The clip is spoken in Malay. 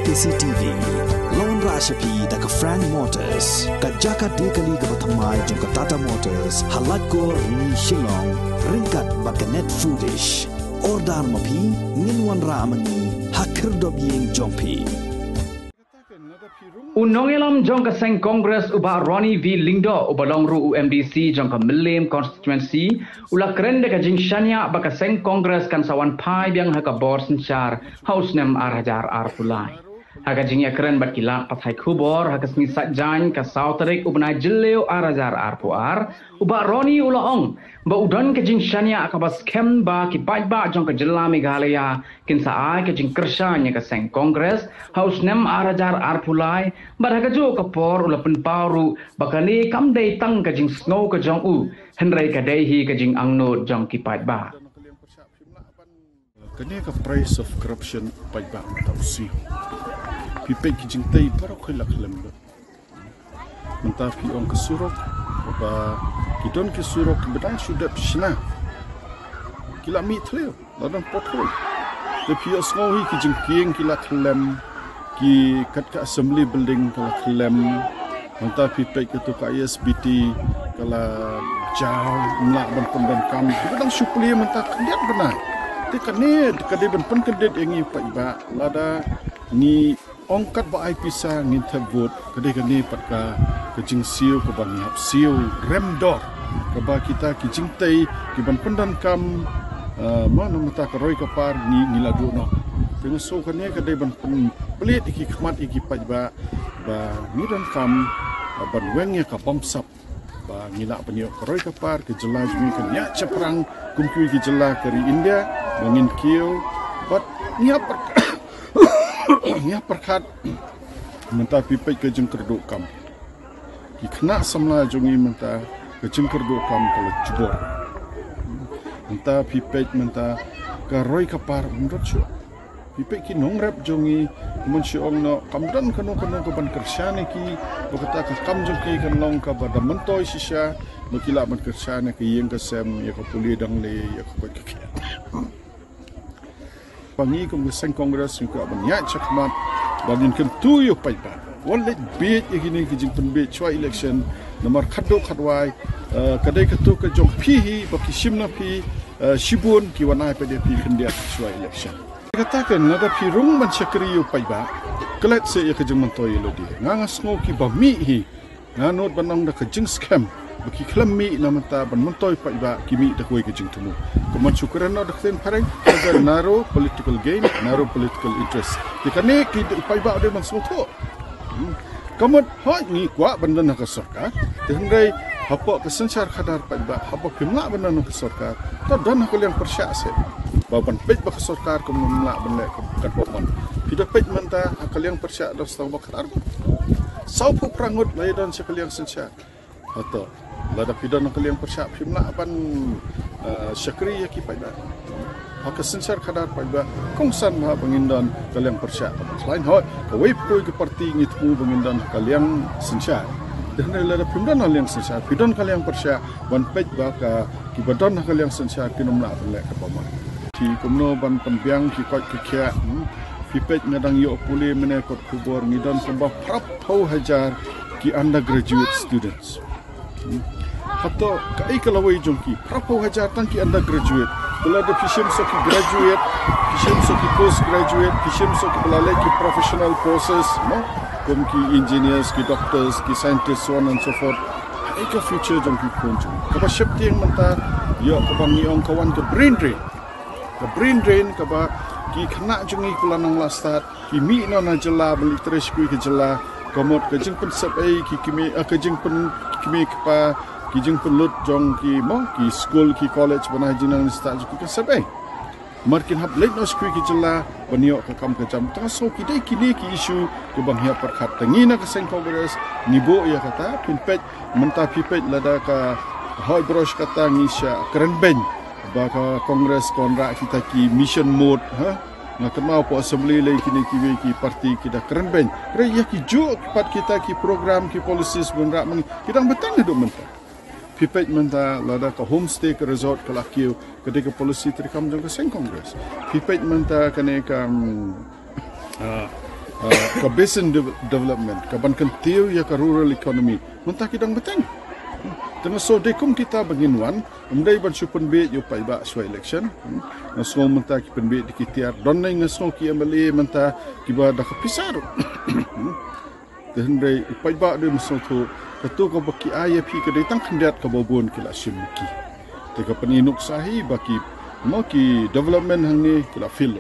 CCTV Lawan Rashapi da ka Frank Motors ka jaka dekali ka bathamai jong ka Tata Motors halat ko ni Shillong ringkat ba ka net foodish ordar mapi nginwan ramani hakir dob yeng jongpi Unongelam jongka seng Kongres uba Ronnie V Lingdo ubalong ru UMDC jongka Milim constituency ula keren deka jing shanya baka seng Kongres kan sawan Phai Biang haka bor senchar Snem arhajar arpulai haka jing ya keren bat kilak pathai kubor haka sni sakjain ka sautarik ubna jelleu arhajar arpuar uba Ronnie ulaong ba udan ke jing shanya akabas kem ba ki ba jongka jella Meghalaya kin saai ke jing kershanya ka seng Kongres Snem arhajar arpulai Barang jo kapor ula penparu bakali kam day tang kajing snow ka jong u henry ka day hi kajing angno jong kipat ba. Kanya ka price of corruption pait ba tausi. Pipay kajing tay para khilak lemba. Menta pi ong kasurok ba kidon kasurok bedang sudah sina. Kila mi thleo ladang pothol. Te pi snow hi kajing kieng kila lem ki kat ka assembly building kala klem manta pipek itu ka ISBT kala jauh mlak ban pendan kam kadang supli manta kendiat benar te kane kade ban pen kendiat engi pa iba lada ni ongkat ba ai pisa ngin tabut kade kane pat ka kejing siu ko ban hap siu remdor ka ba kita kijing tai ki ban pendan kam mana mata ka roi ka par ni ngiladu no dengan so kan ni kadai ban pelit iki khmat iki paj ba ngidan kam ban wengnya ka bomsap ba ngila penyo koroi kapar ke jela jumi kan ya ceprang kumkui ki jela kari India mangin kiu bat nya perkat menta pipet ke jengkerduk kam ki kena samla jongi menta ke jengkerduk kam kala jubor menta pipet menta ka roi kapar menurut syuk pipek ki nong rap jongi mun siong no kamdan kanu ka ban kersyane ki bakata ka kam jong ki kan long ka bada mentoy sisya makila ban kersyane ki yeng ka sem ya ka puli dang le ya ka ki pangi kum seng kongres ka ban ya chakmat bagin kan tu yo pai ba wallet bit igini ki jing pen bit chwa election nomor khaddo khadwai kadai ka tu ka jong phi hi baki simna phi shibun ki wanai pdp khandia chwa election katakan ngada pirung man sakriyo pai ba kelet se ya kejeng mantoy lodi nganga sngo ki ba mi hi nganot banang da kejeng scam baki klam mi na mata ban mantoy pai ba ki mi da koi kejeng tumu keman syukuran no da kten pareng agar naro political gain naro political interest dikane ki pai ba de man sngo tho kamot hoi ni kwa bandan ka sarkar tenrai hapo kesencar khadar pai ba hapo kimla bandan ka sarkar to dan ko yang persya se baban pej bak sarkar kum mla banle kat bomon kita pej menta akaliang persya dos tang bakar sau pu prangut lai don sekaliang sencha atau lada pidon akaliang persya pimla ban syakri ya ki pada hak senchar khadar pada kongsan ma bangindon kaliang persya selain hoi kawai pui ke parti ngitmu bangindon kaliang sencha dan lada pimdon kaliang sencha pidon kaliang persya ban pej baka ki badon kaliang sencha kinumla banle kat bomon ki kumno ban Biang ki kot ki kya pipet ngadang yo puli mene kot kubor ngidon sembah prapau hajar ki undergraduate students hato kai kalawai jongki prapau hajar tan ki undergraduate bela de fishim so ki graduate fishim so ki postgraduate fishim so ki bela ki professional courses no kum ki engineers ki doctors ki scientists so on and so forth ai ka future jongki kunju ka ba ship tiang menta yo ka bang ni ong kawan ke brain drain ka ba ki khana jungi kulanang lastat ki mi no na jela beli tres kui ke jela komot ke jing pen sap ai ki kimi ke jing pen kimi pa ki jing pen lut jong ki mo ki school ki college bana jinang start ki sap ai markin hab late no kui ke jela banio ka kam ke jam ta so ki dai kini ki issue ke bang hia perkhat tangina ka seng kongres nibo ya kata pinpet menta pipet lada ka hoi brosh kata ngisha keren ben baka kongres konra kita ki mission mode na kemau po assembly lagi kini ki parti kita keren ben re ya ki jo pat kita ki program ki policies bunra meng kita betang hidup menta pipet menta lada ka homestay ke resort ke lakiu ketika policy terikam jong ke seng kongres pipet menta kane ka ka basin development ka ban kan tiu ya ka rural economy munta kidang beteng tengah so dekum kita banginwan umdai ban supun be yo pai ba so election ngaso munta ki pen be dikitiar donnai ngaso ki MLA munta ki ba da ka pisar dendai pai ba de maso to ketu ko baki IAP ka dai tang khandiat ka bobon kila simki te ka peninuk sahi baki mo ki development hang ni kila fil